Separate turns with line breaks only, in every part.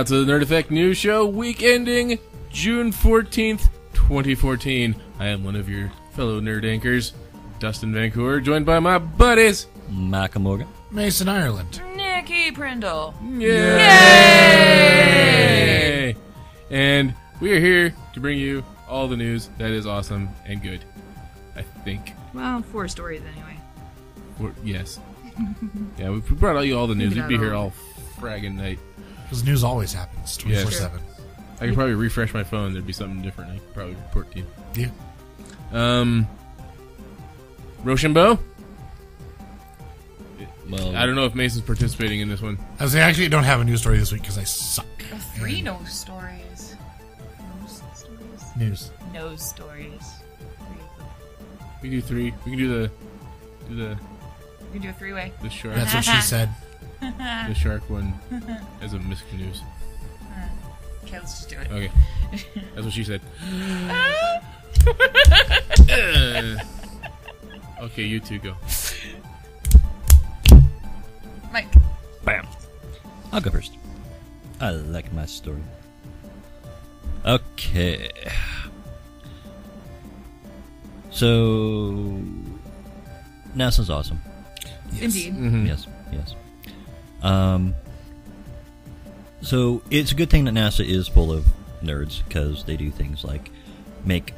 out to the Nerd Effect News Show, week ending June 14th, 2014. I am one of your fellow nerd anchors, Dustin Vancouver, joined by my buddies,
Micah Morgan,
Mason Ireland,
Nikki Prindle.
Yay! Yay! And we are here to bring you all the news that is awesome and good, I think.
Well, 4 stories anyway.
Yes. Yeah, we brought you all the news. We'd be here all fragging night.
Because news always happens 24/7.
I could probably refresh my phone. There'd be something different. I could probably report to you.
Yeah.
Rochambeau?
Well,
I don't know if Mason's participating in this one.
I actually don't have a news story this week because I suck.
3 nose stories. Nose stories?
News.
Nose stories. 3 of them.
We can do 3. We can do the
We can do a 3-way.
the shark.
That's what she said.
The shark one as a misc news.
Okay, let's just do it.
Okay, that's what she said. Okay, you two go.
Mike.
bam. I'll go first. I like my story. Okay. So, NASA's awesome.
Yes.
Indeed.
Mm-hmm.
Yes. So it's a good thing that NASA is full of nerds because they do things like make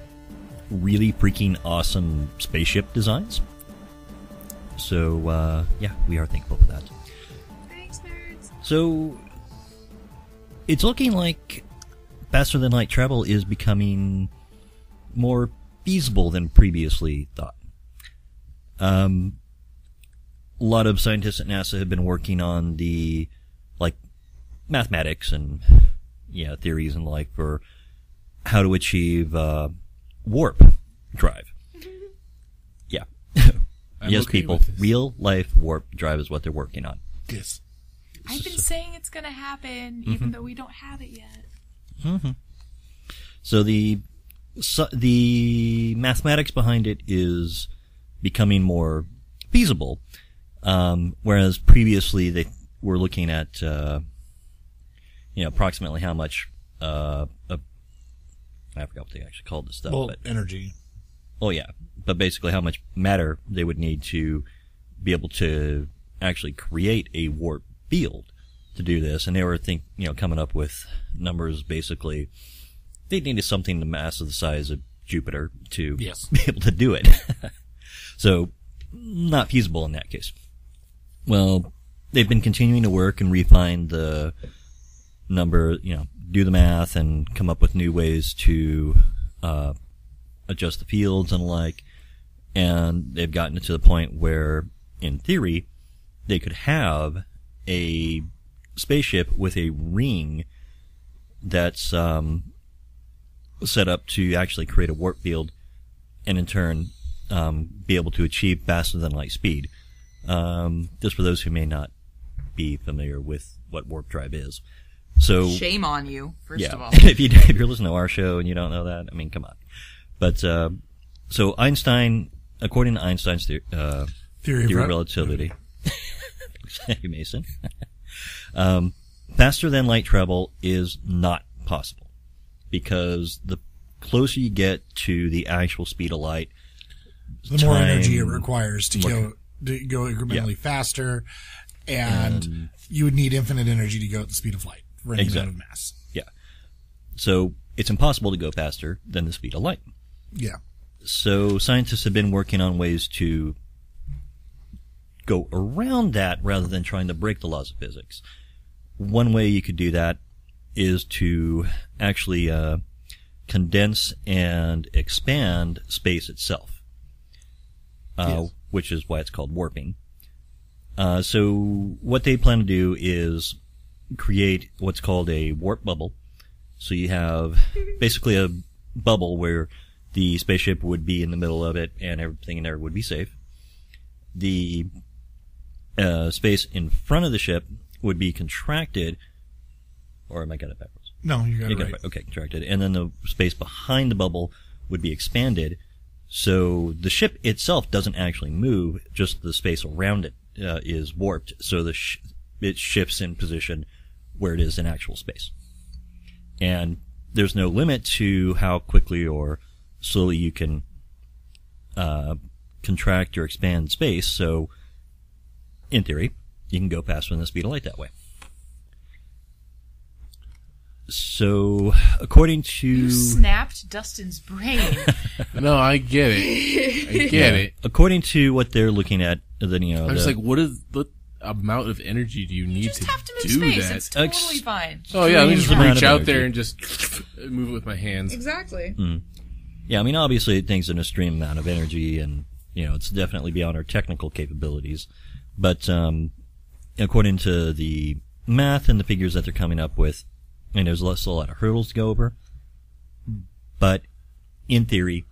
really freaking awesome spaceship designs. So yeah, we are thankful for that.
Thanks, nerds.
So it's looking like faster than light travel is becoming more feasible than previously thought. A lot of scientists at NASA have been working on the mathematics and theories and for how to achieve warp drive. Yeah. Yes,
okay
people.
with this.
Real life warp drive is what they're working on.
Yes.
I've been saying it's going to happen, even though we don't have it yet.
Mm-hmm. So the mathematics behind it is becoming more feasible, whereas previously they were looking at approximately how much I forgot what they actually called this stuff.
Well,
but
energy.
oh yeah, but basically how much matter they would need to be able to actually create a warp field to do this, and they were coming up with numbers. Basically, they needed something the mass of the size of Jupiter to be able to do it. So, not feasible in that case. Well, they've been continuing to work and refine the number, do the math and come up with new ways to adjust the fields and the like. And they've gotten it to the point where, in theory, they could have a spaceship with a ring that's set up to actually create a warp field and in turn be able to achieve faster than light speed. Just for those who may not be familiar with what warp drive is. So
Shame on you, first of all.
if you're listening to our show and you don't know that, I mean, come on. But so Einstein, according to Einstein's theory of relativity, thank you, Mason. Faster than light travel is not possible because the closer you get to the actual speed of light,
the more energy it requires to go incrementally faster, and you would need infinite energy to go at the speed of light for any amount of mass.
Yeah. So it's impossible to go faster than the speed of light.
Yeah.
So scientists have been working on ways to go around that rather than trying to break the laws of physics. One way you could do that is to actually condense and expand space itself, which is why it's called warping. So what they plan to do is create what's called a warp bubble. So you have basically a bubble where the spaceship would be in the middle of it and everything in there would be safe. The space in front of the ship would be contracted, or am I got it backwards?
No, you got it right.
Okay, contracted. And then the space behind the bubble would be expanded. So the ship itself doesn't actually move, just the space around it is warped. So it shifts in position where it is in actual space. And there's no limit to how quickly or slowly you can contract or expand space. So, in theory, you can go faster than the speed of light that way. So, according to...
You snapped Dustin's brain.
No, I get it. I get it.
According to what they're looking at, then
I'm just like, what amount of energy do you need
just
to
have to move
do
space.
that?
It's totally fine.
Oh yeah, let me just
Extreme
reach
amount
out
of
there
energy.
and just move it with my hands.
Exactly.
Yeah, I mean, obviously, things an extreme amount of energy, and it's definitely beyond our technical capabilities. But according to the math and the figures that they're coming up with, and there's a lot of hurdles to go over. But in theory,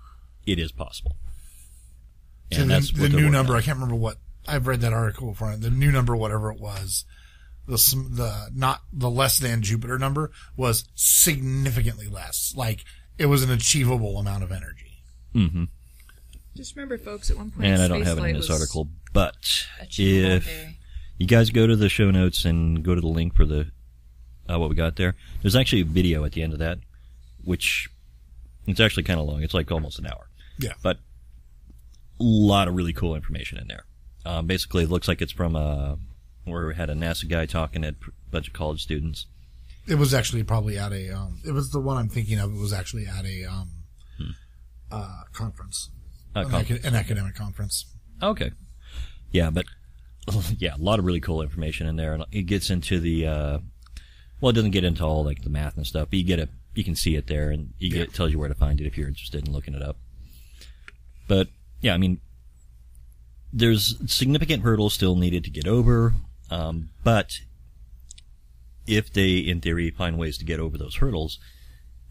it is possible.
So
And that's
the
what they're
new
working
number,
on.
I can't remember what, I've read that article before, the new number, whatever it was, not the less than Jupiter number, was significantly less. Like, it was an achievable amount of energy.
Mm-hmm.
Just remember, folks, at one point,
And I don't have it in this article, but if you guys go to the show notes and go to the link for the what we got there, there's actually a video at the end of that, which it's actually kind of long. It's like almost an hour.
Yeah.
But a lot of really cool information in there. Basically, it looks like it's from where we had a NASA guy talking at a bunch of college students.
It was actually probably at a, it was the one I'm thinking of. It was actually at a conference. An academic conference.
Okay. Yeah, but yeah, a lot of really cool information in there, and it gets into the well, it doesn't get into all like the math and stuff, but you can see it there, and it tells you where to find it if you're interested in looking it up. But yeah, I mean, there's significant hurdles still needed to get over, but if they, in theory, find ways to get over those hurdles,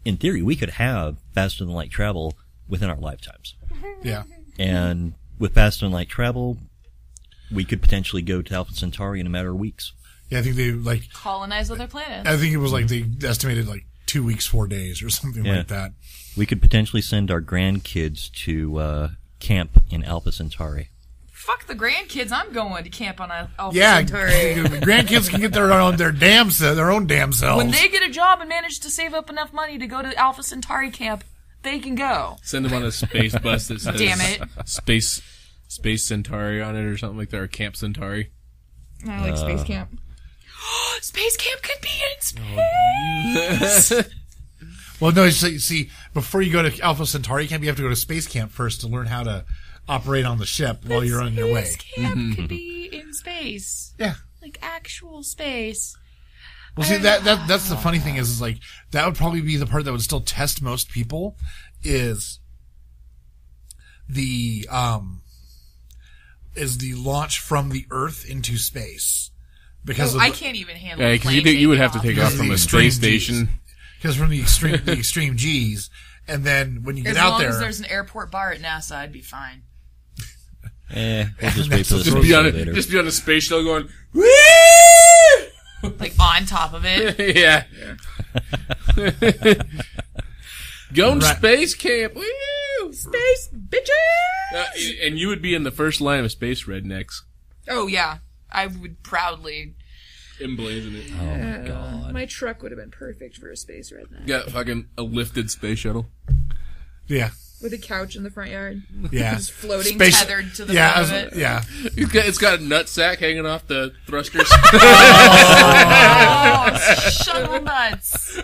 in theory, we could have faster than light travel within our lifetimes.
Yeah.
And with faster than light travel, we could potentially go to Alpha Centauri in a matter of weeks.
Yeah, I think they
colonize other planets.
I think it was like they estimated 2 weeks, 4 days or something like that.
We could potentially send our grandkids to camp in Alpha Centauri.
Fuck the grandkids! I'm going to camp on Alpha
Yeah,
Centauri.
the grandkids can get their own damn selves.
When they get a job and manage to save up enough money to go to Alpha Centauri camp, they can go.
Send them on a space bus that says
Damn it.
Space Centauri on it or something like that, or Camp Centauri.
I like Space Camp. Space Camp could be in space!
Well, no, see, before you go to Alpha Centauri camp, you have to go to space camp first to learn how to operate on the ship while you're on your way.
Space camp could be in space.
Yeah.
Like actual space.
Well, see, that's the funny thing is like, that would probably be the part that would still test most people is the launch from the Earth into space. Because
I can't even handle
it. Because you would have to take off from a space station.
Because from the extreme G's, and then when you get out there,
as long as there's an airport bar at NASA, I'd be fine.
We'll just wait for the
just be on a space shuttle going, woo!
Like on top of it.
Yeah. Going to space camp. Woo!
Space bitches!
And you would be in the first line of space rednecks.
Oh, yeah. I would proudly
emblazon it.
Oh, my God.
My truck would have been perfect for a space redneck.
Got fucking a lifted space shuttle.
Yeah.
With a couch in the front yard.
Yeah.
Just floating, tethered to the front of it.
Yeah.
It's got a nutsack hanging off the thrusters.
Oh, shuttle nuts.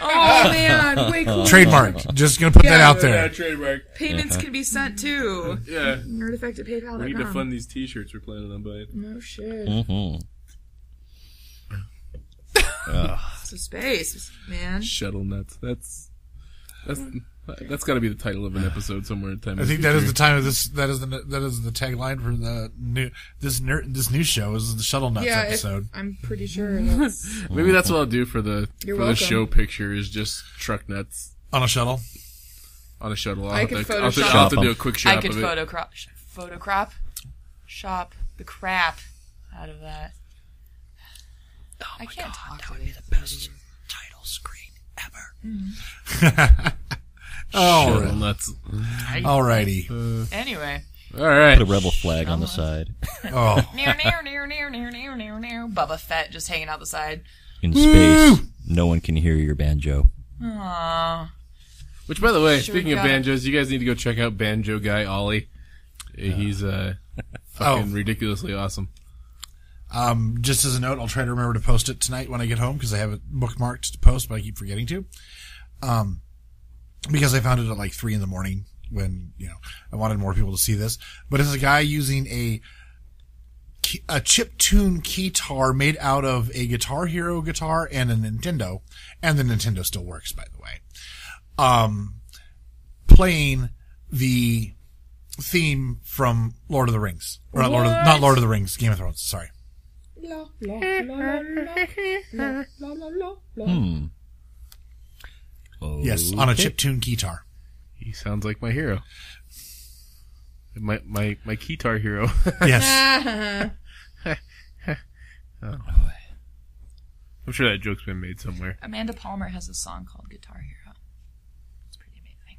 Oh, man. Way cool.
Trademark. Just gonna put that out there.
Yeah, trademark.
Payments can be sent, too.
Yeah.
Nerdeffect at PayPal.com.
We need to fund these t-shirts we're planning on buying.
No shit.
Mm-hmm.
It's a space, man.
Shuttle nuts. That's got to be the title of an episode somewhere in time.
I think that is the time of this. That is the tagline for the this new show is the Shuttle Nuts episode.
I'm pretty sure that's
Maybe that's what I'll do for the
welcome.
show picture is just truck nuts
on a shuttle.
On a shuttle.
I could
I'll have to do a quick shot
I could
of it.
shop the crap out of that.
Oh
I can't talk
that
to
would be
it.
the best title screen ever.
Shuttle nuts.
Alrighty.
Anyway.
All right.
Put a rebel flag on the side.
Oh.
Near. Bubba Fett just hanging out the side.
in space, no one can hear your banjo.
Aww.
Which, by the way,
Sure
speaking of
got it.
banjos, you guys need to go check out Banjo Guy Ollie. He's fucking ridiculously awesome.
Just as a note, I'll try to remember to post it tonight when I get home because I have it bookmarked to post, but I keep forgetting to. Because I found it at like 3 a.m. when, I wanted more people to see this. But it's a guy using a chip-tune keytar made out of a Guitar Hero guitar and a Nintendo. And the Nintendo still works, by the way. Playing the theme from Lord of the Rings. Or not Lord of the Rings, Game of Thrones, sorry. Yes, on a chip-tune keytar.
He sounds like my hero. My keytar hero.
Yes.
Oh. I'm sure that joke's been made somewhere.
Amanda Palmer has a song called Guitar Hero. It's pretty amazing.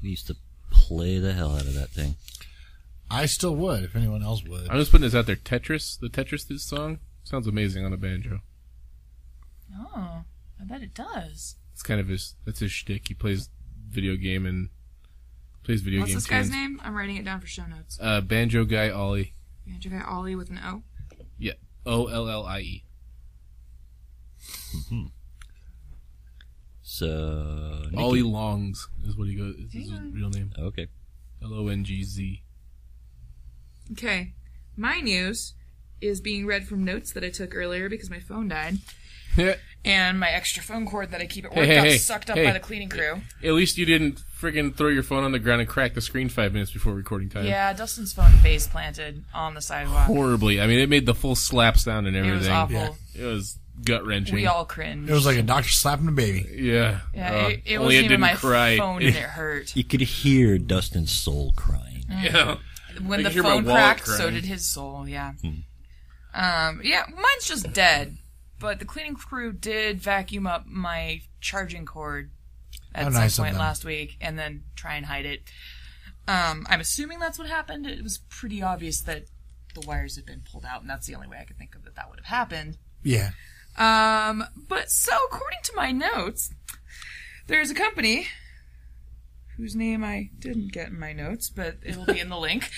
We used to play the hell out of that thing.
I still would, if anyone else would.
I'm just putting this out there. Tetris, the Tetris song, sounds amazing on a banjo.
Oh, I bet it does.
It's kind of that's his shtick. He plays video game and plays video
What's
game
this guy's
tunes.
name? I'm writing it down for show notes.
Banjo Guy Ollie.
Banjo Guy Ollie with an O.
Yeah, Ollie.
Mm-hmm. So, Nikki.
Ollie Longs is what he goes. Is his real name.
Okay.
Longz.
Okay. My news is being read from notes that I took earlier because my phone died. And my extra phone cord that I keep at work got sucked up by the cleaning crew.
At least you didn't friggin' throw your phone on the ground and crack the screen 5 minutes before recording time.
Yeah, Dustin's phone face planted on the sidewalk.
Horribly. I mean, it made the full slap sound and everything.
It was awful.
Yeah.
It was gut-wrenching.
We all cringed.
It was like a doctor slapping a baby.
Yeah.
Yeah, it
only
wasn't even my
cry.
phone and it hurt.
You could hear Dustin's soul crying.
Yeah.
When
I
the
could hear my
phone
wallet
cracked, so
crying.
did his soul, yeah. Yeah, mine's just dead. But the cleaning crew did vacuum up my charging cord at some
nice of
point
them.
last week and then try and hide it. I'm assuming that's what happened. It was pretty obvious that the wires had been pulled out, and that's the only way I could think of that would have happened.
Yeah.
But so, according to my notes, there's a company whose name I didn't get in my notes, but it'll be in the link,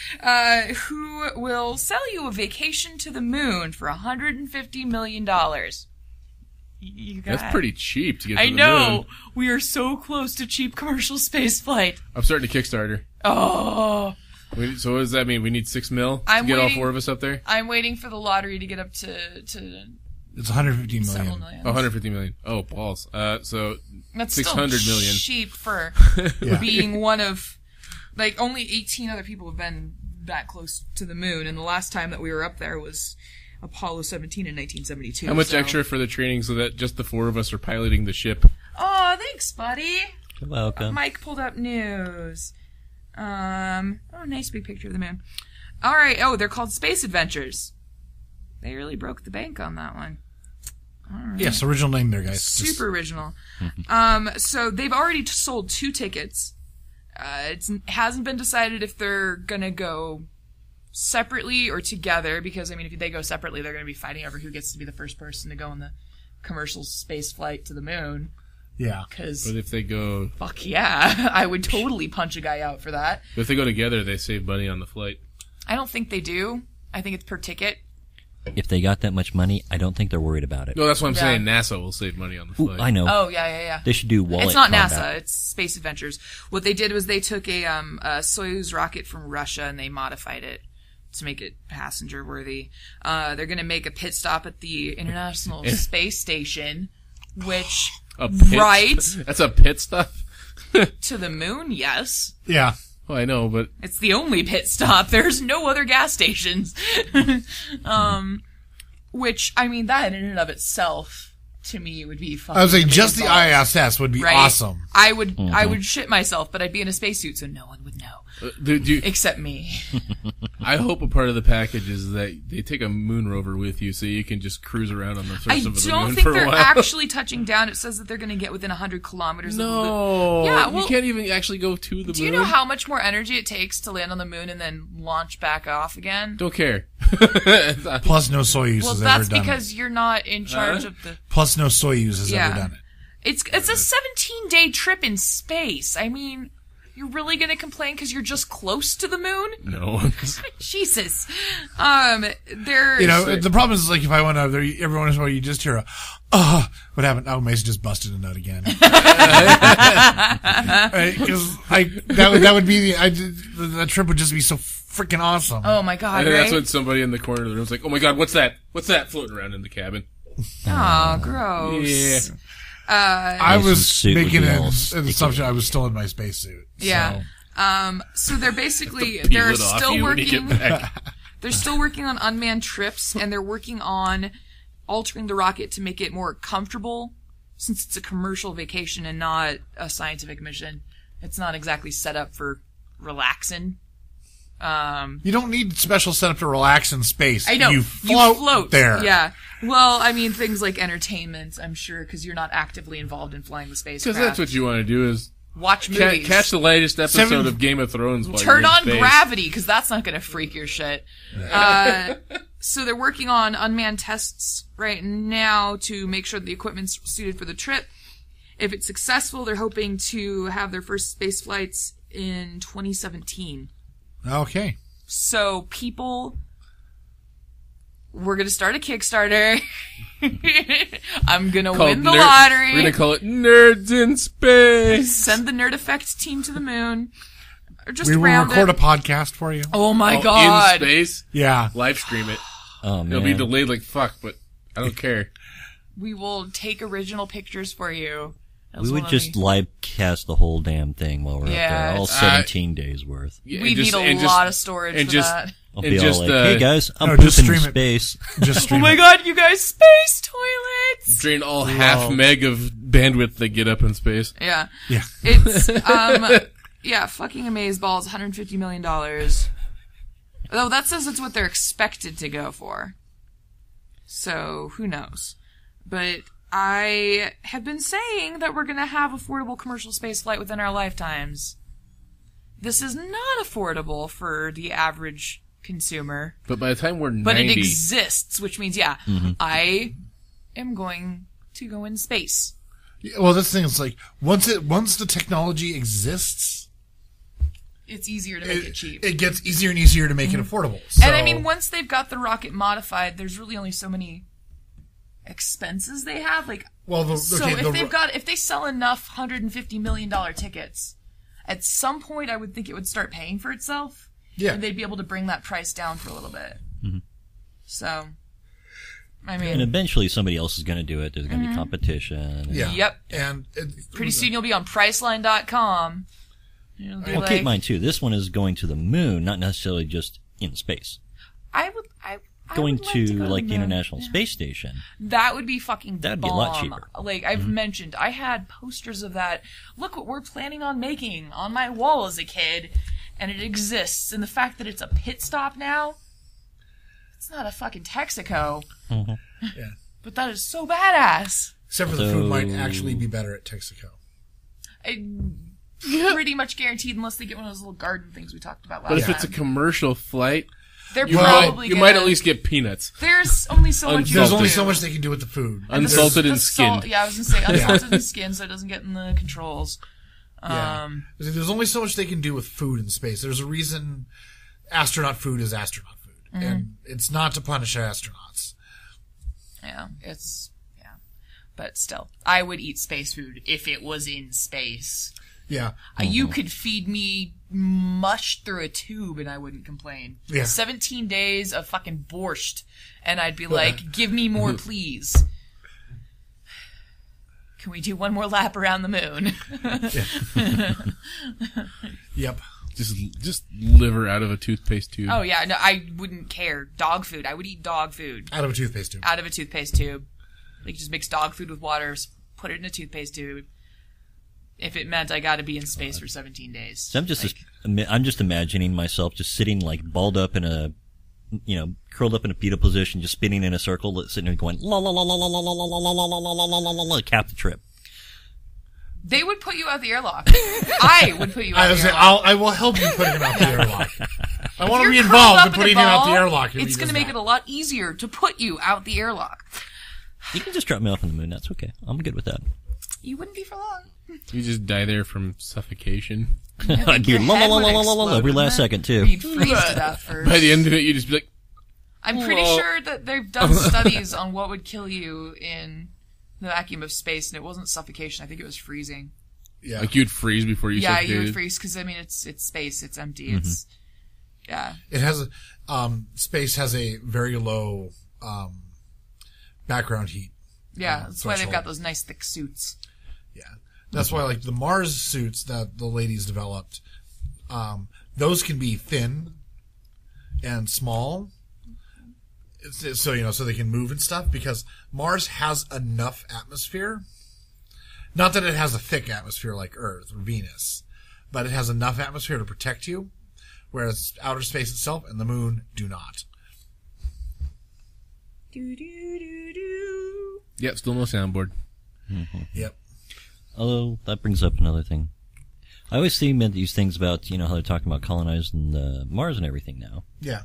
who will sell you a vacation to the moon for $150 million. You got
That's pretty cheap to get to
I
the
know.
moon.
We are so close to cheap commercial space flight.
I'm starting a Kickstarter.
Oh.
So what does that mean? We need $6 million to
I'm
get all
waiting-
4 of us up there?
I'm waiting for the lottery to get up to
It's 150
several
million.
million.
Oh, 150 million. Oh, balls. So
That's
600
still
million.
cheap for
Yeah.
being one of, like, only 18 other people have been that close to the moon, and the last time that we were up there was Apollo 17 in 1972.
how much
so-
extra for the training so that just the 4 of us are piloting the ship?
Oh, thanks, buddy.
You're welcome.
Mike pulled up news. Oh, nice big picture of the moon. All right. Oh, they're called Space Adventures. They really broke the bank on that one.
Yes, original name there, guys.
Super original. So they've already sold 2 tickets. It hasn't been decided if they're gonna go separately or together, because I mean, if they go separately, they're gonna be fighting over who gets to be the first person to go on the commercial space flight to the moon.
Yeah.
Because
But if they go
fuck yeah, I would totally punch a guy out for that.
together, they save money on the flight.
I don't think they do. I think it's per ticket.
If they got that much money, I don't think they're worried about it.
No, that's what I'm
Yeah.
saying. NASA will save money on the
Ooh,
flight.
I know.
Oh yeah.
They should do wallet
It's not
combat.
NASA. It's Space Adventures. What they did was they took a Soyuz rocket from Russia and they modified it to make it passenger worthy. They're going to make a pit stop at the International Space Station, which
A pit
right
That's a pit stop?
to the moon. Yes,
Yeah.
Oh, I know, but
it's the only pit stop. There's no other gas stations. Which I mean, that in and of itself to me would be fucking.
I would say
amazing
just the
balls.
ISS would be
Right?
awesome.
I would shit myself, but I'd be in a spacesuit, so no one would know. Except me.
I hope a part of the package is that they take a moon rover with you so you can just cruise around on the surface of the moon
don't
for
think
a
they're
while.
actually touching down. It says that they're going to get within 100 kilometers of the
No.
Yeah, well,
you can't even actually go to the moon.
do you know how much more energy it takes to land on the moon and then launch back off again?
Don't care.
Plus, no Soyuz
Well,
has
that's
ever done
because
it.
you're not in charge of the...
Plus, no Soyuz has
Yeah.
ever done it.
It's a 17-day trip in space. I mean, you're really going to complain because you're just close to the moon?
No.
Jesus. They're...
The problem is, like, if I went out there, every once in a while you just hear what happened? Oh, Mason just busted a nut again. Because that would be the trip would just be so freaking awesome.
Oh my God,
And
right?
that's when somebody in the corner of the room's like, oh my God, what's that? What's that floating around in the cabin?
Oh, gross.
Yeah.
I was
Mason's suit would
making
be
an
all
assumption I was still in my spacesuit.
Yeah.
So.
So they're basically,
Peel
they're
it off
still
you when you
working...
get back.
They're still working on unmanned trips, and they're working on altering the rocket to make it more comfortable, since it's a commercial vacation and not a scientific mission. It's not exactly set up for relaxing.
You don't need special setup to relax in space.
I know.
You float there.
Yeah. Well, I mean, things like entertainment, I'm sure, because you're not actively involved in flying the spacecraft.
Because that's what you want to do is
Watch movies.
catch the latest episode of Game of Thrones while
Turn
you're in
on
space.
Gravity, because that's not going to freak your shit. So they're working on unmanned tests right now to make sure the equipment's suited for the trip. If it's successful, they're hoping to have their first space flights in 2017.
Okay.
So people, we're going to start a Kickstarter. I'm going to win the lottery.
We're going to call it Nerds in Space.
Send the Nerd Effect team to the moon. Or just
We will
round
record
it.
a podcast for you.
Oh my God.
In space?
Yeah.
Live stream it.
Oh, man.
It'll be delayed like fuck, but I don't care.
We will take original pictures for you. That's
We would
one of
just
the-
live cast the whole damn thing while we're
Yeah,
up there. All
it's-
17 days worth.
Yeah,
We need a lot of storage
and
for
just-
that.
I'll
And
be
just,
all like, hey guys, I'm
no, just
pooping in
stream it.
space.
Just
Oh
stream
my
it.
God, you guys, space toilets!
Drain all half meg of bandwidth they get up in space.
Yeah.
Yeah.
It's, yeah, fucking amazeballs, $150 million. Though that says it's what they're expected to go for. So, who knows? But I have been saying that we're gonna have affordable commercial spaceflight within our lifetimes. This is not affordable for the average consumer.
But by the time we're 90...
But it exists, which means, yeah, I am going to go in space.
Yeah, well, this thing is like once the technology exists,
It's easier to make it cheap.
It gets easier and easier to make it affordable. So,
And I mean, once they've got the rocket modified, there's really only so many expenses they have. Like,
well,
if they sell enough $150 million tickets, at some point I would think it would start paying for itself.
Yeah.
And they'd be able to bring that price down for a little bit. So, I mean,
And eventually somebody else is going to do it. There's going to be competition.
yeah,
Yep.
and
pretty soon you'll be on Priceline.com. It'll be
Well,
like,
keep in mind too, this one is going to the moon, not necessarily just in space.
I
Going
would like
to,
go
like,
the
the
moon.
International Space Station.
That would be fucking
That'd be
bomb.
a lot cheaper.
Like, I've mentioned, I had posters of that. Look what we're planning on making on my wall as a kid. And it exists. And the fact that it's a pit stop now, it's not a fucking Texaco.
yeah.
But that is so badass.
Except for the food might actually be better at Texaco.
Pretty much guaranteed unless they get one of those little garden things we talked about last
But if
time.
it's a commercial flight,
They're
you
probably
might at least get peanuts.
There's only so much.
Unsalted.
There's
you
only
can
so
do.
much they can do with the food.
Unsalted and
The salt-
skinned.
Yeah, I was gonna say unsalted and skinned, so it doesn't get in the controls.
Yeah. There's only so much they can do with food in space. There's a reason astronaut food is astronaut food. And it's not to punish astronauts.
Yeah, but still, I would eat space food if it was in space.
Yeah.
You could feed me mush through a tube and I wouldn't complain.
Yeah.
17 days of fucking borscht, and I'd be like, give me more, please. Can we do one more lap around the moon?
Yep.
Just liver out of a toothpaste tube.
Oh yeah, no, I wouldn't care. Dog food. I would eat dog food
Out of a toothpaste tube.
out of a toothpaste tube. Like, just mix dog food with water, put it in a toothpaste tube. If it meant I gotta be in space for 17 days.
So I'm just I'm just imagining myself just sitting like balled up in a, curled up in a fetal position, just spinning in a circle, sitting there going la la la la la la la la la la la la la la la la, cap the trip.
They would put you out the airlock. I would put you out the airlock.
I will help you put him out the airlock. I want to be
If you're
involved
curled
in
up
putting
a
him out the
ball,
airlock.
It's going to make it a lot easier to put you out the airlock.
You can just drop me off on the moon. That's okay. I'm good with that.
You wouldn't be for long.
You just die there from suffocation.
I'd hear la la la la la la every last second too.
You'd freeze to death first.
By the end of it, you just be like,
I'm pretty sure that they've done studies on what would kill you in the vacuum of space, and it wasn't suffocation. I think it was freezing.
Yeah.
like you'd freeze before you suffocated.
Yeah, you would freeze because it's space. It's empty. It's
It has space has a very low background heat.
Yeah, that's why they've
threshold.
got those nice thick suits.
Yeah, that's why like the Mars suits that the ladies developed, those can be thin and small, so so they can move and stuff because Mars has enough atmosphere. Not that it has a thick atmosphere like Earth or Venus, but it has enough atmosphere to protect you, whereas outer space itself and the moon do not.
Yep, still no soundboard.
Yep.
Although, that brings up another thing. I always think about these things about, how they're talking about colonizing Mars and everything now.
Yeah.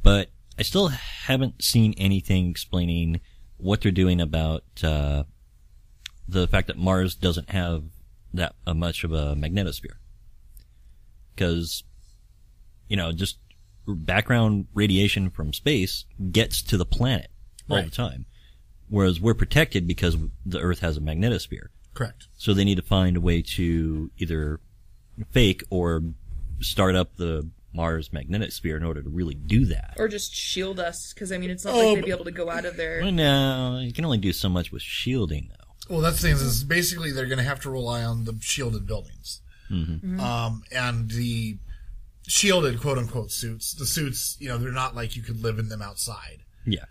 But I still haven't seen anything explaining what they're doing about the fact that Mars doesn't have that much of a magnetosphere. Because, just background radiation from space gets to the planet all the time. Whereas we're protected because the Earth has a magnetosphere.
Correct.
So they need to find a way to either fake or start up the Mars magnetosphere in order to really do that.
Or just shield us, because, it's not like they'd be able to go out of there.
Well, no, you can only do so much with shielding, though.
Well, that's the thing is basically they're going to have to rely on the shielded buildings.
Mm-hmm.
And the shielded quote-unquote suits, the suits, they're not like you could live in them outside.
Yeah.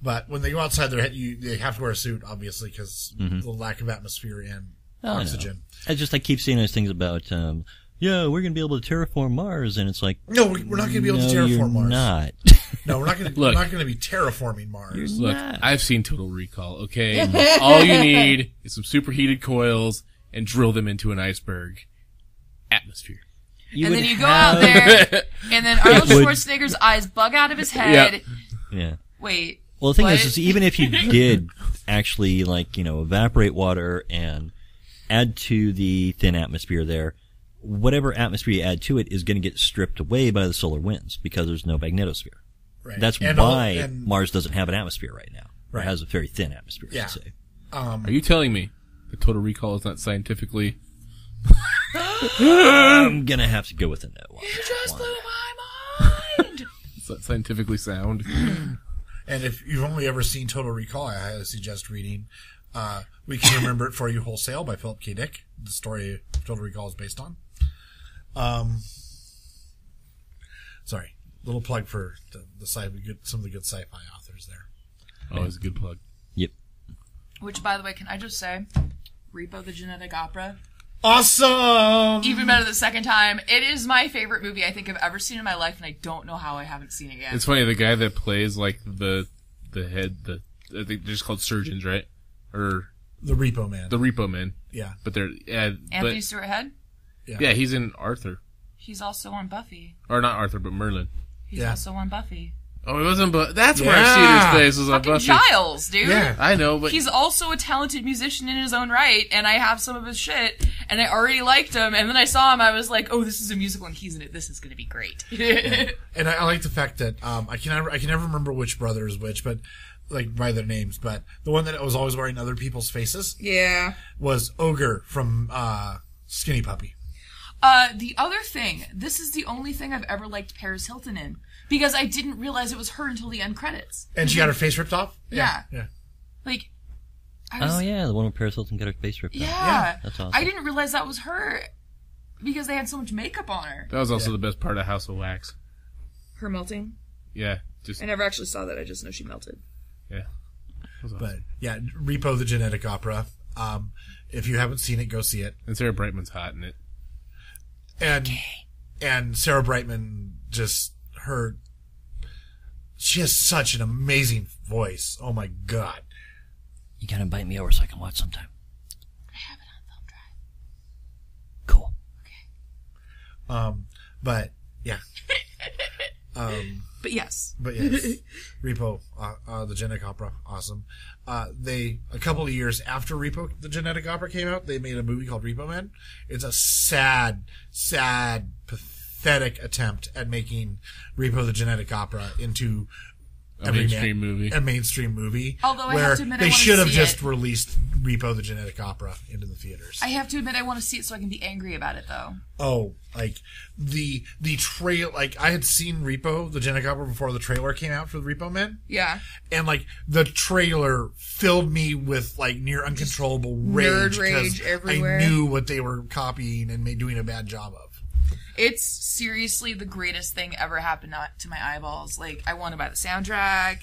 But when they go outside, they have to wear a suit, obviously, because the lack of atmosphere and oxygen.
I keep seeing those things about, we're going to be able to terraform Mars, and it's like,
No, we're not going to be able to terraform Mars.
Not.
No, we're not going to be terraforming Mars.
Look, I've seen Total Recall, okay? All you need is some superheated coils and drill them into an iceberg. Atmosphere.
And then you go out there, and then Arnold Schwarzenegger's eyes bug out of his head.
Yeah.
Wait.
Well, the thing is even if you did actually, evaporate water and add to the thin atmosphere there, whatever atmosphere you add to it is going to get stripped away by the solar winds because there's no magnetosphere.
Right.
That's why Mars doesn't have an atmosphere right now. Right. It has a very thin atmosphere, I should say.
Are you telling me that Total Recall is not scientifically...
I'm going to have to go with a no.
You just blew my mind!
It's not scientifically sound.
And if you've only ever seen Total Recall, I highly suggest reading We Can Remember It For You Wholesale by Philip K. Dick. The story Total Recall is based on. Sorry. Little plug for some of the good sci-fi authors there.
Always a good plug.
Yep.
Which, by the way, can I just say, Repo the Genetic Opera?
Awesome!
Even better the second time. It is my favorite movie I think I've ever seen in my life, and I don't know how I haven't seen it yet.
It's funny, the guy that plays, the head, I think they're just called surgeons, right? Or...
The Repo Man.
The Repo Man.
Yeah.
But they're...
Anthony Stewart Head?
Yeah, he's in Arthur.
He's also on Buffy.
Or not Arthur, but Merlin.
He's also on Buffy.
Oh, he wasn't, but that's where I've seen his face, was on Buffy.
Giles, dude.
Yeah.
I know, but...
He's also a talented musician in his own right, and I have some of his shit, and I already liked him, and then I saw him, I was like, oh, this is a musical, and he's in it, this is gonna be great.
And I like the fact that, I can never remember which brother is which, but, by their names, but the one that was always wearing other people's faces was Ogre from, Skinny Puppy.
The other thing, this is the only thing I've ever liked Paris Hilton in. Because I didn't realize it was her until the end credits.
And she got her face ripped off?
Yeah.
Yeah.
Like,
the one where Paris Hilton got her face ripped off.
Yeah.
That's awesome.
I didn't realize that was her because they had so much makeup on her.
That was also the best part of House of Wax.
Her melting?
Yeah.
I never actually saw that. I just know she melted.
Yeah. Awesome.
But, yeah, Repo the Genetic Opera. If you haven't seen it, go see it.
And Sarah Brightman's hot in it.
and Sarah Brightman she has such an amazing voice. Oh my God.
You gotta invite me over so I can watch sometime.
I have it on film drive.
Cool.
But yeah.
But yes.
Repo, the Genetic Opera, awesome. A couple of years after Repo, the Genetic Opera came out, they made a movie called Repo Man. It's a sad, pathetic attempt at making Repo the Genetic Opera into
a mainstream movie.
Although I
where
have to admit,
they
I want
should
to
have
see
just
it.
released Repo the Genetic Opera into the theaters.
I have to admit, I want to see it so I can be angry about it, though.
Oh, like the trail. Like I had seen Repo the Genetic Opera before the trailer came out for the Repo Man.
Yeah.
And like the trailer filled me with like near uncontrollable
Nerd
rage
rage
because
everywhere.
I knew what they were copying and doing a bad job of.
It's seriously the greatest thing ever happened to my eyeballs. Like, I want to buy the soundtrack,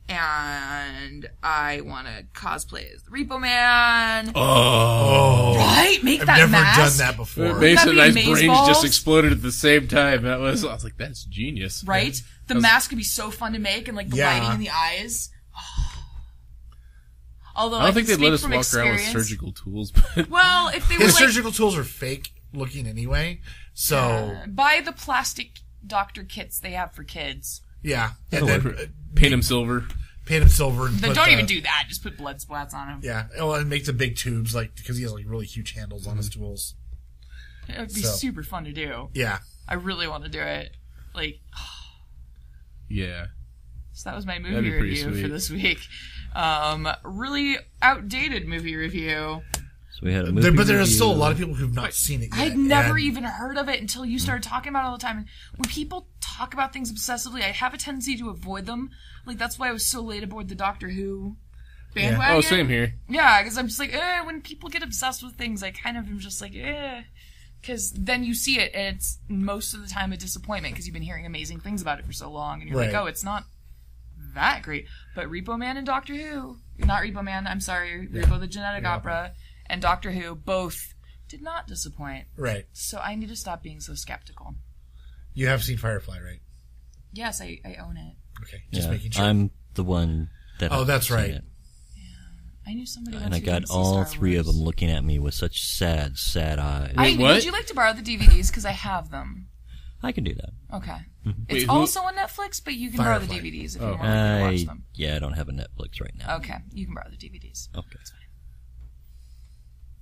and I want to cosplay as the Repo Man.
Oh.
Right? Make
I've
that
never
mask.
done that before.
Mason and I's
be
brains
amazeballs?
just exploded at the same time. I was like, that's genius.
Right? The mask could be so fun to make, and like the lighting in the eyes. Although
I don't think
can
they'd let us
speak
walk
from
around with
experience.
surgical tools. But
Well, if they were
His
like,
surgical tools are fake looking anyway, so
buy the plastic doctor kits they have for kids.
yeah. And then
paint him silver.
paint him silver. And
Then
put
don't
the-
even do that. Just put blood splats on them.
Yeah, and make the big tubes because he has like really huge handles on his tools.
It would be
So.
super fun to do.
Yeah.
I really want to do it. Like,
Yeah.
so that was my
That'd
movie
be pretty
review for
sweet.
this week. Really outdated movie review.
So we had a movie
But there are
review.
still a lot of people who've not seen it yet.
I'd never
and-
even heard of it until you started talking about it all the time. And when people talk about things obsessively, I have a tendency to avoid them. Like, that's why I was so late aboard the Doctor Who bandwagon.
Oh, same here.
Yeah, because I'm just like, when people get obsessed with things, I kind of am just like, because then you see it, and it's most of the time a disappointment because you've been hearing amazing things about it for so long, and you're like,
Right.
oh, it's not that great. But Repo Man and Doctor Who, not Repo Man, I'm sorry, Repo the Genetic Opera and Doctor Who both did not disappoint.
Right.
So I need to stop being so skeptical.
You have seen Firefly, right?
Yes, I own it.
Okay. Just
Yeah,
making sure.
I'm the one that.
Oh, that's
hasn't seen
right.
it.
I knew somebody
And
else
I
who
got
didn't see
all
Star
three of
Wars.
them looking at me with such sad eyes.
Wait, what?
Would you like to borrow the DVDs? Because I have them.
I can do that.
Okay.
Mm-hmm.
It's
Wait, who-
also on Netflix, but you can borrow the
Firefly.
DVDs if you
Oh.
want to watch them.
I don't have a Netflix right now.
Okay, you can borrow the DVDs.
Okay.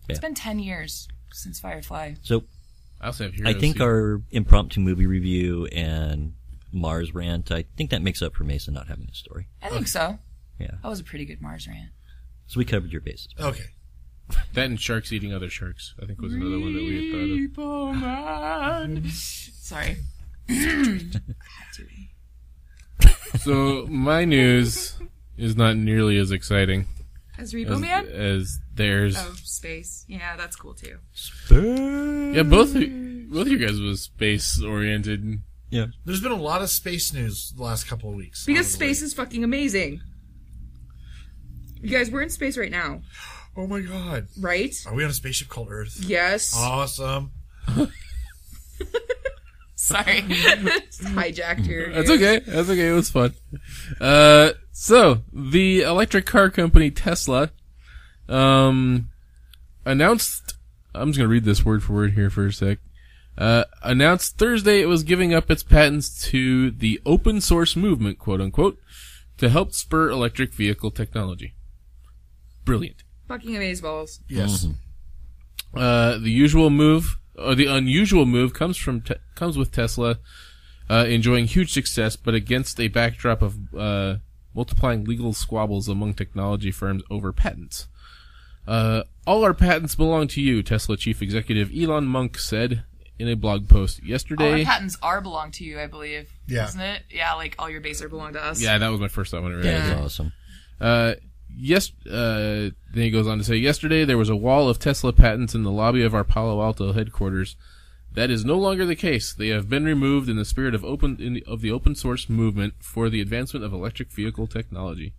It's
Yeah.
been 10 years since Firefly.
So
I also have
I
Heroes
think
here.
our impromptu movie review and Mars rant, I think that makes up for Mason not having a story.
I think so.
Yeah.
That was a pretty good Mars rant.
So we covered your bases.
Okay.
That and sharks eating other sharks, I think, was another one that we had thought of.
Repo Man. Sorry. Had to.
So my news is not nearly as exciting
As Repo Man?
as theirs.
Oh, space. Yeah, that's cool too.
Yeah, both of you guys was space oriented.
Yeah.
There's been a lot of space news the last couple of weeks.
Because
honestly.
space is fucking amazing. You guys, we're in space right now,
Oh my god.
right?
Are we on a spaceship called Earth?
Yes.
Awesome.
Sorry. Just hijacked your.
That's okay. That's okay. It was fun. So the electric car company Tesla, announced. I'm just gonna read this word for word here for a sec. Announced Thursday it was giving up its patents to the open source movement, quote unquote, to help spur electric vehicle technology. Brilliant.
Fucking amazeballs.
Yes.
The usual move, or the unusual move, comes with Tesla enjoying huge success, but against a backdrop of multiplying legal squabbles among technology firms over patents. All our patents belong to you, Tesla chief executive Elon Musk said in a blog post
All
yesterday.
our patents belong to you, I believe.
Yeah.
Isn't it? Yeah, like all your bases belong to us.
Yeah, that was my first thought when I read
That
it.
was awesome.
Then he goes on to say, yesterday there was a wall of Tesla patents in the lobby of our Palo Alto headquarters. That is no longer the case. They have been removed in the spirit of the open source movement for the advancement of electric vehicle technology.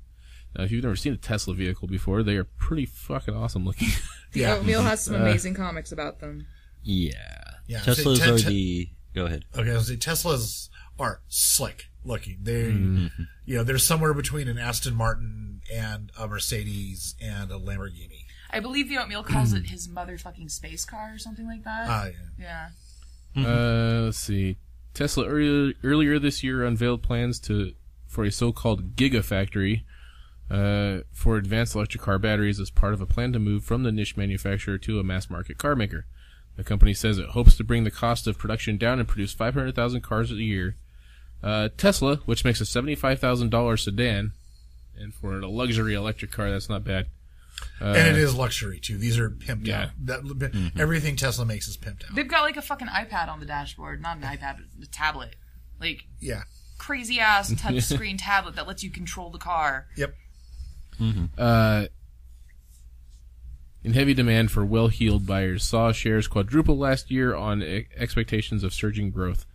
Now, if you've never seen a Tesla vehicle before, they are pretty fucking awesome looking.
The
Yeah.
Oatmeal has some amazing comics about them.
Yeah.
Yeah,
Teslas are the. Go ahead.
Okay, I was gonna say Teslas are slick looking. They, they're somewhere between an Aston Martin and a Mercedes and a Lamborghini.
I believe the Oatmeal calls it his motherfucking space car or something like that.
Yeah.
Yeah.
Let's see. Tesla earlier this year unveiled plans for a so-called gigafactory for advanced electric car batteries as part of a plan to move from the niche manufacturer to a mass-market car maker. The company says it hopes to bring the cost of production down and produce 500,000 cars a year. Tesla, which makes a $75,000 sedan, and for a luxury electric car, that's not bad.
And it is luxury, too. These are pimped out. Everything Tesla makes is pimped out.
They've got like a fucking iPad on the dashboard. Not an iPad, but a tablet. Like,
yeah.
crazy-ass touchscreen tablet that lets you control the car.
Yep.
In heavy demand for well-heeled buyers, saw shares quadruple last year on expectations of surging growth.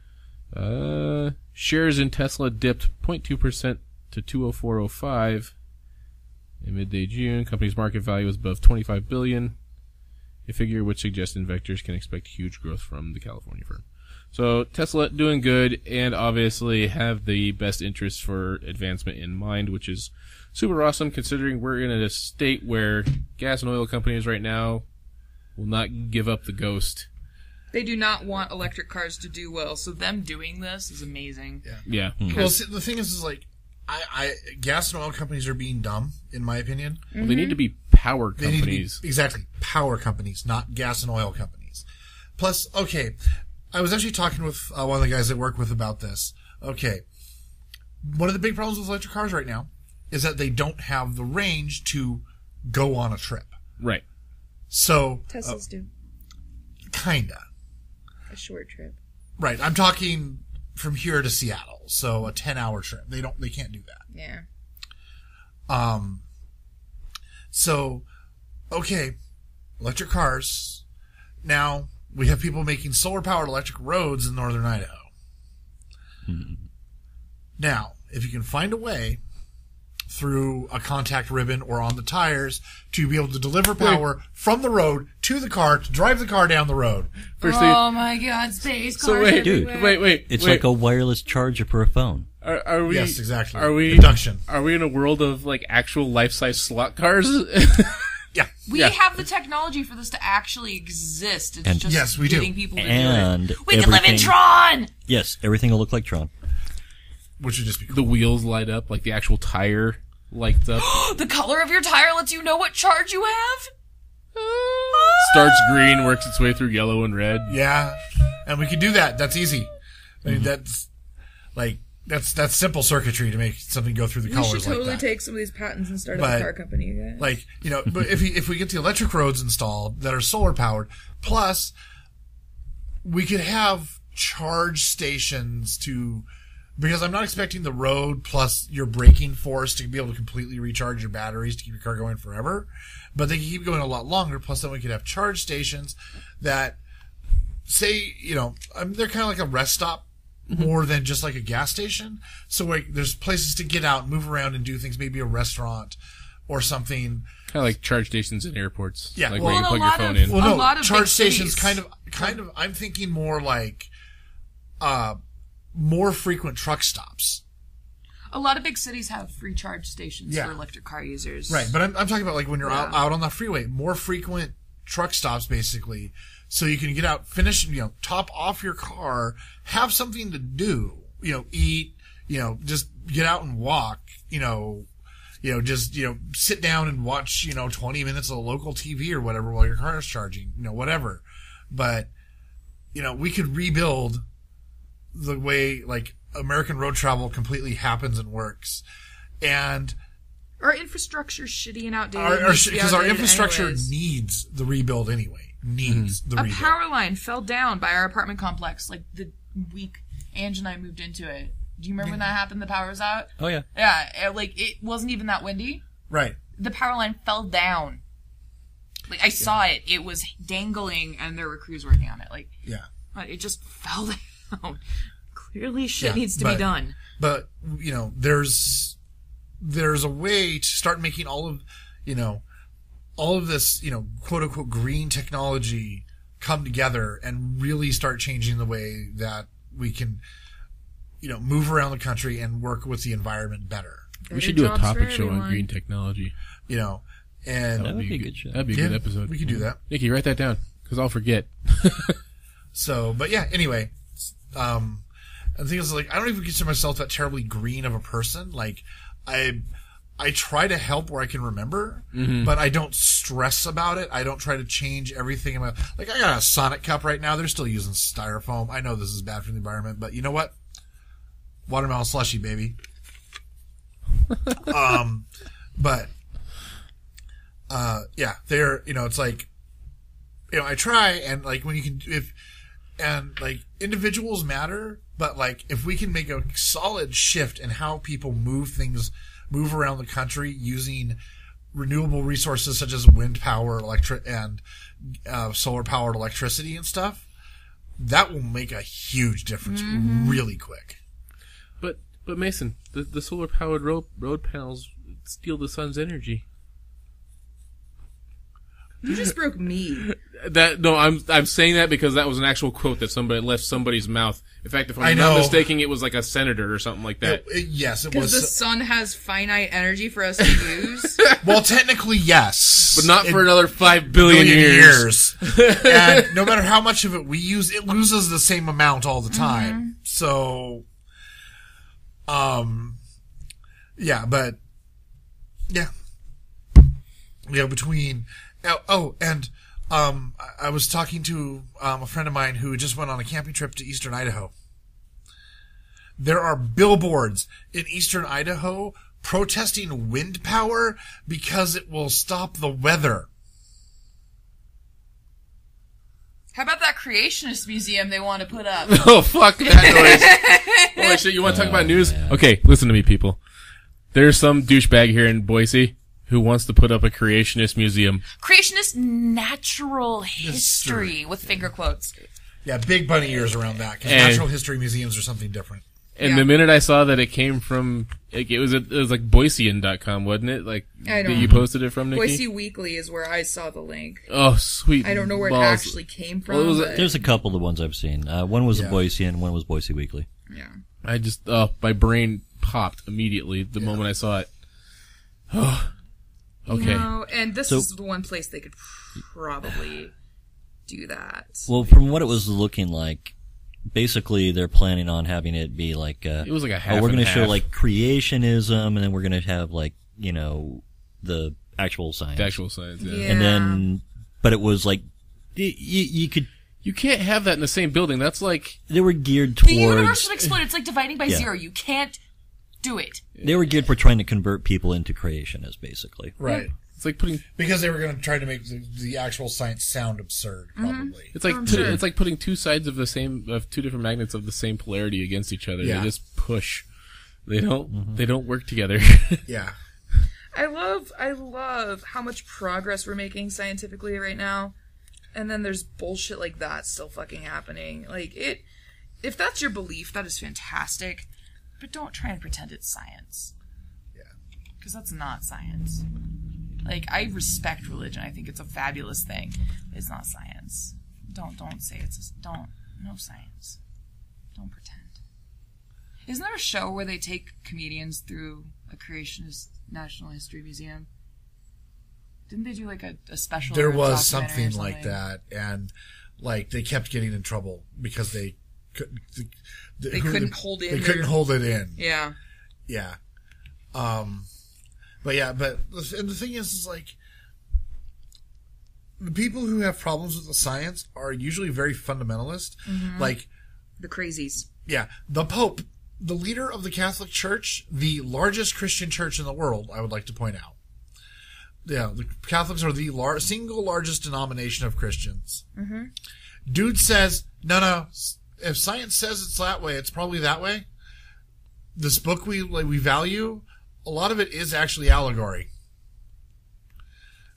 Shares in Tesla dipped 0.2% to 204.05 in midday June. Company's market value was above $25 billion, a figure which suggests investors can expect huge growth from the California firm. So Tesla doing good, and obviously have the best interests for advancement in mind, which is super awesome considering we're in a state where gas and oil companies right now will not give up the ghost.
They do not want electric cars to do well, so them doing this is amazing.
Yeah.
Well, see, the thing is like, gas and oil companies are being dumb, in my opinion.
Well, they need to be power
They need
companies.
to be, exactly, power companies, not gas and oil companies. Plus, okay, I was actually talking with one of the guys I work with about this. Okay, one of the big problems with electric cars right now is that they don't have the range to go on a trip.
Right.
So
Teslas do.
Kinda.
A short trip.
Right. I'm talking from here to Seattle, so a 10-hour trip. They can't do that.
Yeah.
So, okay, electric cars. Now, we have people making solar-powered electric roads in northern Idaho. Now, if you can find a way through a contact ribbon or on the tires to be able to deliver power from the road to the car, to drive the car down the road.
Oh my god, space cars
So wait,
everywhere.
wait.
It's like a wireless charger for a phone.
Are we?
Yes, exactly.
Are we?
Induction.
Are we in a world of like actual life-size slot cars?
Yeah.
We have the technology for this to actually exist. It's just
yes, we do.
getting people to
And
do it. We can live in Tron!
Yes, everything will look like Tron.
Which would just be cool.
The wheels light up, like the actual tire lights up.
The color of your tire lets you know what charge you have?
Starts green, works its way through yellow and red.
Yeah. And we can do that. That's easy. I mean, that's simple circuitry to make something go through the
We
colors
should totally
like that.
take some of these patents and start
But-
a car company. Okay?
Like, but if we get the electric roads installed that are solar powered, plus we could have charge stations because I'm not expecting the road plus your braking force to be able to completely recharge your batteries to keep your car going forever, but they can keep going a lot longer. Plus then we could have charge stations that say, they're kind of like a rest stop more than just like a gas station. So like there's places to get out, move around and do things, maybe a restaurant or something.
Kind of like charge stations in airports.
Yeah.
Like
Well,
where you
and a
plug your
lot
phone
of-
in.
Well,
A
no,
lot of
charge
big
stations
cities.
kind of. I'm thinking more like, more frequent truck stops.
A lot of big cities have free charge stations
Yeah.
for electric car users.
Right, but I'm talking about like when you're out on the freeway, more frequent truck stops basically, so you can get out, finish, top off your car, have something to do, eat, just get out and walk, just, sit down and watch, 20 minutes of local TV or whatever while your car is charging, whatever. But, we could rebuild the way, like, American road travel completely happens and works. And
Our infrastructure's shitty and outdated.
because our infrastructure
anyways.
needs the rebuild anyway. The
A
rebuild.
power line fell down by our apartment complex like the week Ange and I moved into it. Do you remember when that happened? The power was out?
Oh, yeah.
Yeah, it wasn't even that windy.
Right.
The power line fell down. Like, I saw it. It was dangling, and there were crews working on it. Like,
Yeah.
it just fell down. Clearly shit
Yeah,
needs to be done.
But, there's a way to start making all of this, quote unquote green technology come together and really start changing the way that we can, move around the country and work with the environment better.
We should do a topic show on green technology.
And
That would be a good show.
That'd be a good episode.
We could do that.
Nikki, write that down because I'll forget.
So, but yeah, anyway, and the thing is, like, I don't even consider myself that terribly green of a person. Like, I try to help where I can remember, but I don't stress about it. I don't try to change everything. I got a Sonic cup right now. They're still using styrofoam. I know this is bad for the environment, but you know what? Watermelon slushy, baby. Yeah, they're, it's like, I try, and like when you can, individuals matter, but like if we can make a solid shift in how people move around the country using renewable resources such as wind power, and solar powered electricity and stuff, that will make a huge difference really quick.
But Mason, the solar powered road panels steal the sun's energy.
You just broke me.
I'm saying that because that was an actual quote that somebody left somebody's mouth. In fact, if I'm not mistaken, it was like a senator or something like that.
Yes, it
Because
was.
the sun has finite energy for us to use.
Well, technically, yes.
But not for another 5 billion years.
And no matter how much of it we use, it loses the same amount all the time. So, yeah, but, yeah. Between... I was talking to a friend of mine who just went on a camping trip to eastern Idaho. There are billboards in eastern Idaho protesting wind power because it will stop the weather.
How about that creationist museum they want to put up?
Oh, fuck that noise. Holy shit, you want to talk about news?
Yeah.
Okay, listen to me, people. There's some douchebag here in Boise who wants to put up a creationist museum.
Creationist natural history with finger quotes.
Yeah, big bunny ears around that, because
And-
natural history museums are something different.
And the minute I saw that it came from, it was like Boisean.com, wasn't it? Like,
I
that
don't
you
know.
posted it from, Nikki?
Boise Weekly is where I saw the link.
Oh, sweet.
I don't know where it
balls.
actually came from.
Well, it was
but,
There's a couple of ones I've seen. One was the Boise and one was Boise Weekly.
yeah.
I just, my brain popped immediately the moment I saw it. Oh, okay.
And this
So-
is the one place they could probably do that.
Well, from what it was looking like, basically they're planning on having it be like,
It was like a half
we're
and
going to show
half.
like creationism, and then we're going to have like, the actual science.
The actual science, yeah.
Yeah.
And then, but it was like, you could,
You can't have that in the same building. That's like,
they were geared
The universe
towards,
would explode. It's like dividing by
Yeah.
zero. You can't do it.
they were geared for trying to convert people into creationists, basically.
Right.
it's like putting,
Because they were going to try to make the actual science sound absurd, probably.
it's like, it's like putting two sides of two different magnets of the same polarity against each other.
Yeah.
They just push. They don't work together.
Yeah.
I love how much progress we're making scientifically right now. And then there's bullshit like that still fucking happening. Like, if that's your belief, that is fantastic.
But don't try and pretend it's science.
Yeah.
Because that's not science. Like, I respect religion. I think it's a fabulous thing. It's not science. Don't say it's no science. Don't pretend. Isn't there a show where they take comedians through a creationist National History Museum? Didn't they do like a special?
There
or a
was
documentary or
something like that, and like they kept getting in trouble because they couldn't.
They couldn't hold in
They couldn't
their-
hold it in.
Yeah.
Yeah. But the thing is like the people who have problems with the science are usually very fundamentalist. Like,
The crazies.
yeah, the Pope, the leader of the Catholic Church, the largest Christian church in the world, I would like to point out. Yeah, the Catholics are the single largest denomination of Christians. Dude says, no, if science says it's that way, it's probably that way. This book we value, a lot of it is actually allegory.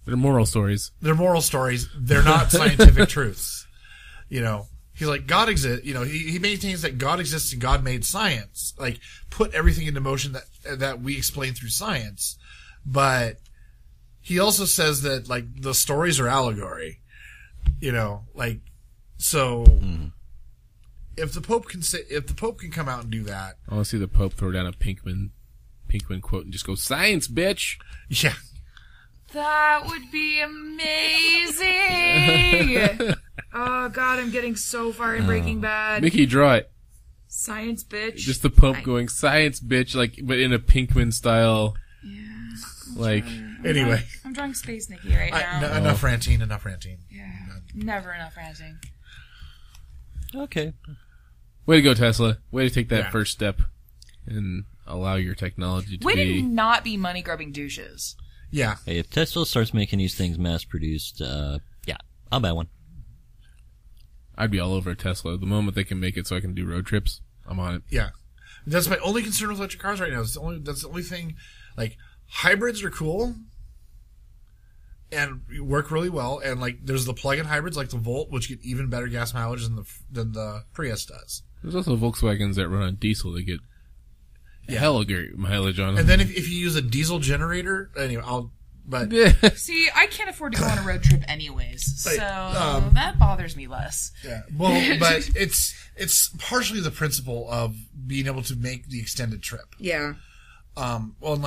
They're moral stories.
They're moral stories. They're not scientific truths. He's like, God exists. He maintains that God exists and God made science. Like, put everything into motion that we explain through science. But he also says that, like, the stories are allegory. Like, So, if the Pope can come out and do that,
I want to see the Pope throw down a Pinkman quote and just go, "Science, bitch."
yeah,
That would be amazing. Oh God, I'm getting so far in Breaking Bad.
Mickey, draw it.
Science, bitch.
Just the Pope going, "Science, bitch," like, but in a Pinkman style.
Yeah.
Like,
anyway.
I'm drawing Space Nikki right now.
Enough ranting.
Yeah. Never enough ranting.
Okay.
way to go, Tesla. Way to take that
Yeah.
first step and allow your technology to
Way
be.
to not be money grubbing douches.
Yeah.
Hey, if Tesla starts making these things mass produced, yeah, I'll buy one.
I'd be all over a Tesla. The moment they can make it so I can do road trips, I'm on it.
Yeah. That's my only concern with electric cars right now. That's the only thing. Like, hybrids are cool and work really well. And, like, there's the plug-in hybrids like the Volt, which get even better gas mileage than the Prius does.
There's also Volkswagens that run on diesel that get hella great mileage on them.
And then if you use a diesel generator, anyway,
See, I can't afford to go on a road trip anyways, so
Like,
that bothers me less.
yeah. Well, but it's partially the principle of being able to make the extended trip.
Yeah.
Well,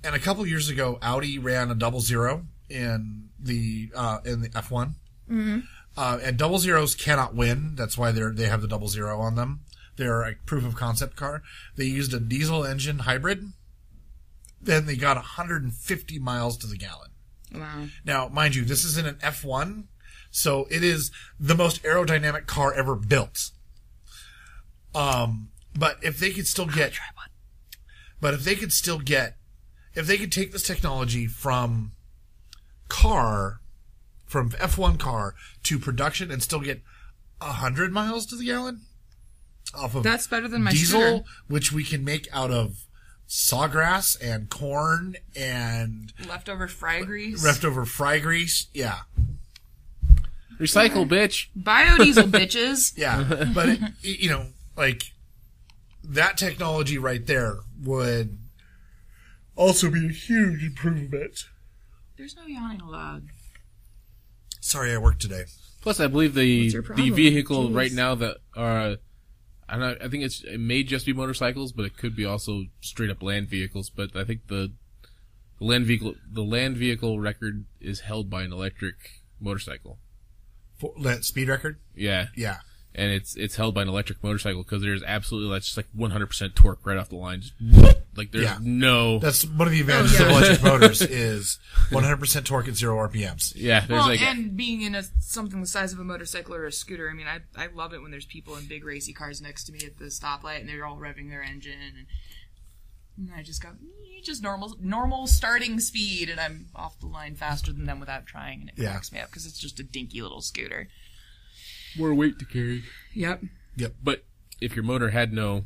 and a couple years ago, Audi ran a 00 in the F1. Mm-hmm. And 00s cannot win. That's why they have the 00 on them. They're a proof of concept car. They used a diesel engine hybrid. Then they got 150 miles to the gallon.
Wow.
Now, mind you, this is in an F1, so it is the most aerodynamic car ever built. But if they could still get, if they could take this technology from F1 car to production and still get 100 miles to the gallon off of
That's better than my
diesel,
scooter.
which we can make out of sawgrass and corn and
Leftover fry grease.
leftover fry grease. Yeah.
Recycle, bitch.
Biodiesel, bitches.
Yeah. But, that technology right there would also be a huge improvement.
There's no yawning allowed.
Sorry, I worked today.
Plus, I believe the
your problem?
vehicle
Jeez.
right now that I think it may just be motorcycles, but it could be also straight up land vehicles. But I think the land vehicle record is held by an electric motorcycle.
Speed record?
Yeah,
Yeah.
and it's held by an electric motorcycle because there's absolutely just like 100% torque right off the line. Just, like there's
Yeah.
no
That's one of the advantages of electric motors is 100% torque at 0 RPMs.
yeah. There's
Well,
like
and being in something the size of a motorcycle or a scooter, I mean, I love it when there's people in big racy cars next to me at the stoplight and they're all revving their engine, and I just go, just normal starting speed, and I'm off the line faster than them without trying, and it cracks me up because it's just a dinky little scooter.
more weight to carry.
Yep.
But if your motor had no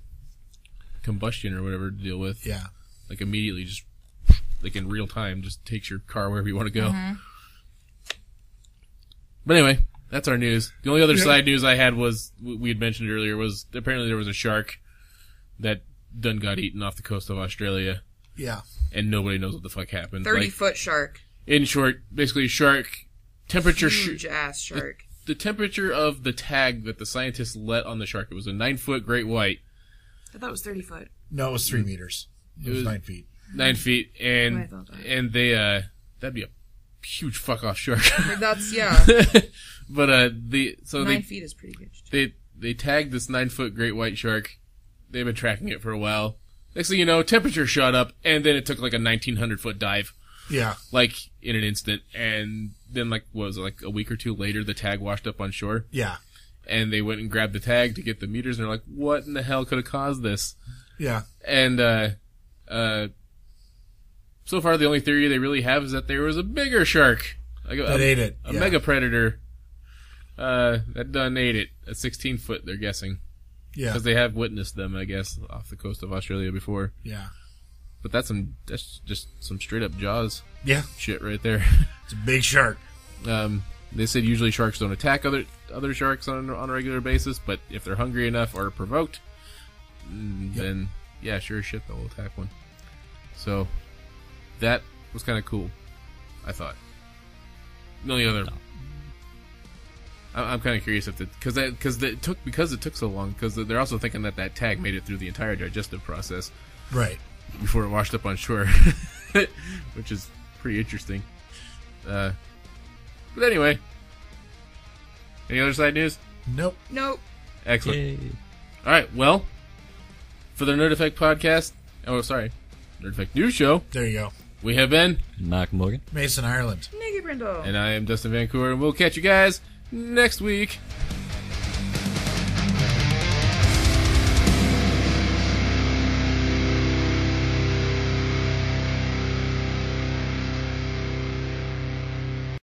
combustion or whatever to deal with,
Yeah.
like immediately just like in real time just takes your car wherever you want to go.
Mm-hmm.
But anyway, that's our news. The only other side news I had was we had mentioned earlier was apparently there was a shark that done got eaten off the coast of Australia,
Yeah.
and nobody knows what the fuck happened.
30-foot shark.
In short, basically shark temperature
Huge ass shark.
the temperature of the tag that the scientists let on the shark, it was a 9-foot great white.
I thought it was 30 foot.
No, it was 3 meters. It was 9 feet.
9 feet,
I
and
thought that.
they that'd be a huge fuck off shark.
That's, yeah.
But
9 feet is pretty good.
they tagged this 9-foot great white shark. They've been tracking it for a while. Next thing you know, temperature shot up, and then it took like a 1,900-foot dive,
Yeah.
like in an instant. And then what was it, like a week or two later, the tag washed up on shore,
Yeah.
and they went and grabbed the tag to get the meters, and they're like, "What in the hell could have caused this?"
Yeah.
And so far, the only theory they really have is that there was a bigger shark, like
That ate it.
a
Yeah.
mega predator, that done ate it. A 16-foot, they're guessing,
Yeah.
because they have witnessed them, I guess, off the coast of Australia before.
Yeah.
But that's just some straight up Jaws
Yeah.
shit right there.
It's a big shark.
They said usually sharks don't attack other sharks on a regular basis, but if they're hungry enough or provoked, then yeah, sure as shit they'll attack one. So that was kind of cool, I thought. The only other I'm kind of curious if because it took so long, because they're also thinking that tag made it through the entire digestive process
Right.
before it washed up on shore, which is pretty interesting. But anyway, any other side news?
Nope.
Nope.
Excellent.
Yay.
All right. Well, for the Nerd Effect podcast, Nerd Effect News Show,
There you go.
we have been,
Malcolm Morgan.
Mason, Ireland.
Nikki Brindle.
and I am Dustin Vancouver, and we'll catch you guys next week.